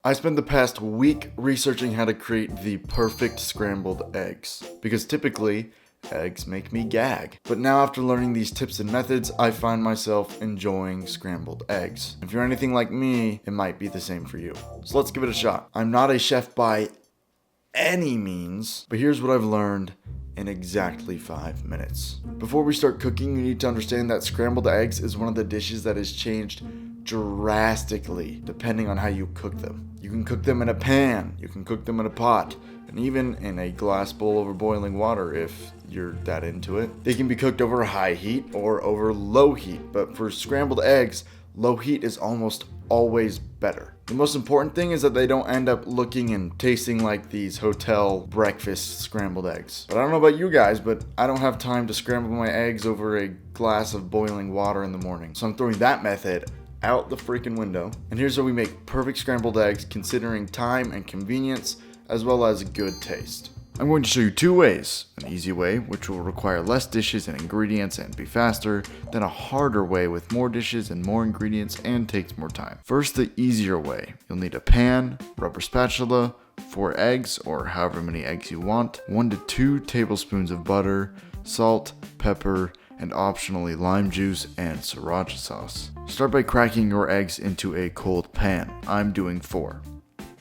I spent the past week researching how to create the perfect scrambled eggs, because typically, eggs make me gag. But now after learning these tips and methods, I find myself enjoying scrambled eggs. If you're anything like me, it might be the same for you. So let's give it a shot. I'm not a chef by any means, but here's what I've learned in exactly 5 minutes. Before we start cooking, you need to understand that scrambled eggs is one of the dishes that has changed drastically depending on how you cook them. You can cook them in a pan, you can cook them in a pot, and even in a glass bowl over boiling water if you're that into it. They can be cooked over high heat or over low heat, but for scrambled eggs, low heat is almost always better. The most important thing is that they don't end up looking and tasting like these hotel breakfast scrambled eggs. But I don't know about you guys, but I don't have time to scramble my eggs over a glass of boiling water in the morning. So I'm throwing that method out the freaking window. And here's how we make perfect scrambled eggs considering time and convenience as well as good taste. I'm going to show you 2 ways. An easy way, which will require less dishes and ingredients and be faster, then a harder way with more dishes and more ingredients and takes more time. First, the easier way. You'll need a pan, rubber spatula, 4 eggs or however many eggs you want, 1 to 2 tablespoons of butter, salt, pepper, and optionally lime juice and sriracha sauce. Start by cracking your eggs into a cold pan. I'm doing 4.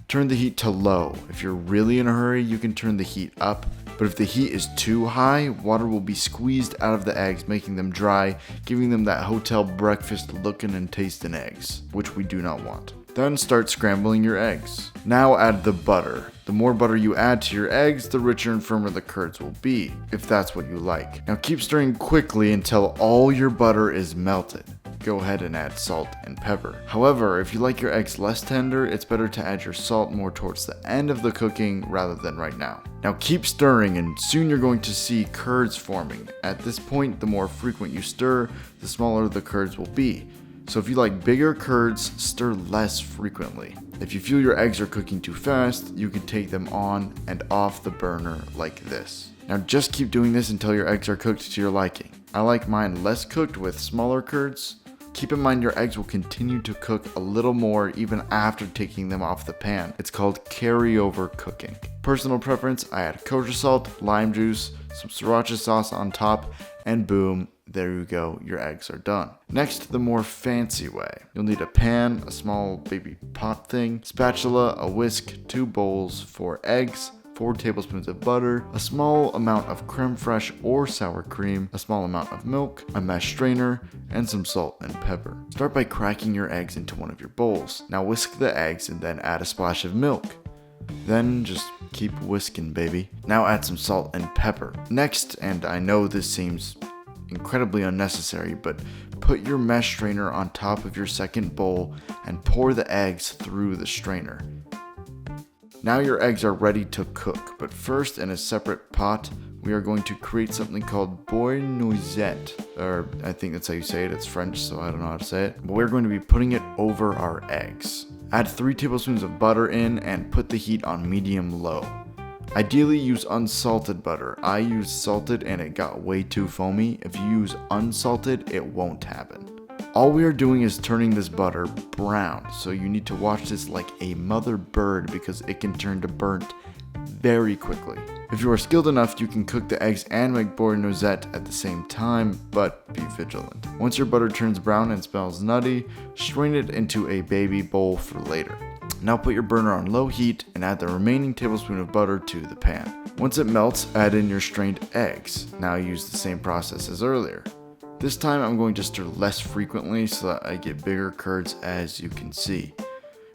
Turn the heat to low. If you're really in a hurry, you can turn the heat up, but if the heat is too high, water will be squeezed out of the eggs, making them dry, giving them that hotel breakfast looking and tasting eggs, which we do not want. Then start scrambling your eggs. Now add the butter. The more butter you add to your eggs, the richer and firmer the curds will be, if that's what you like. Now keep stirring quickly until all your butter is melted. Go ahead and add salt and pepper. However, if you like your eggs less tender, it's better to add your salt more towards the end of the cooking rather than right now. Now keep stirring and soon you're going to see curds forming. At this point, the more frequent you stir, the smaller the curds will be. So if you like bigger curds, stir less frequently. If you feel your eggs are cooking too fast, you can take them on and off the burner like this. Now just keep doing this until your eggs are cooked to your liking. I like mine less cooked with smaller curds. Keep in mind your eggs will continue to cook a little more even after taking them off the pan. It's called carryover cooking. Personal preference, I add kosher salt, lime juice, some sriracha sauce on top, and boom, there you go, your eggs are done. Next, the more fancy way. You'll need a pan, a small baby pot thing, spatula, a whisk, 2 bowls, 4 eggs, 4 tablespoons of butter, a small amount of creme fraiche or sour cream, a small amount of milk, a mesh strainer, and some salt and pepper. Start by cracking your eggs into one of your bowls. Now whisk the eggs and then add a splash of milk. Then just keep whisking, baby. Now add some salt and pepper. Next, and I know this seems incredibly unnecessary, but put your mesh strainer on top of your second bowl and pour the eggs through the strainer. Now your eggs are ready to cook, but first in a separate pot, we are going to create something called beurre noisette, or I think that's how you say it, it's French, so I don't know how to say it. But we're going to be putting it over our eggs. Add 3 tablespoons of butter in and put the heat on medium-low. Ideally use unsalted butter. I used salted and it got way too foamy. If you use unsalted, it won't happen. All we are doing is turning this butter brown, so you need to watch this like a mother bird because it can turn to burnt very quickly. If you are skilled enough, you can cook the eggs and make beurre noisette at the same time, but be vigilant. Once your butter turns brown and smells nutty, strain it into a baby bowl for later. Now put your burner on low heat and add the remaining tablespoon of butter to the pan. Once it melts, add in your strained eggs. Now use the same process as earlier. This time I'm going to stir less frequently so that I get bigger curds, as you can see.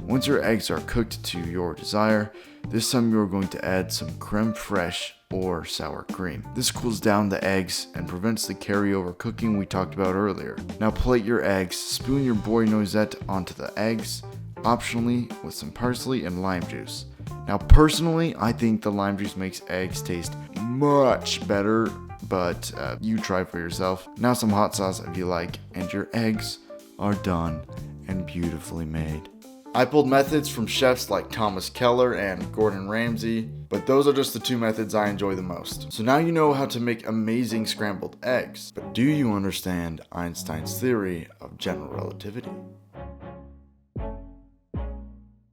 Once your eggs are cooked to your desire, this time you are going to add some creme fraiche or sour cream. This cools down the eggs and prevents the carryover cooking we talked about earlier. Now plate your eggs, spoon your beurre noisette onto the eggs, optionally with some parsley and lime juice. Now personally, I think the lime juice makes eggs taste much better, but you try for yourself. Now some hot sauce if you like, and your eggs are done and beautifully made. I pulled methods from chefs like Thomas Keller and Gordon Ramsay, but those are just the 2 methods I enjoy the most. So now you know how to make amazing scrambled eggs, but do you understand Einstein's theory of general relativity?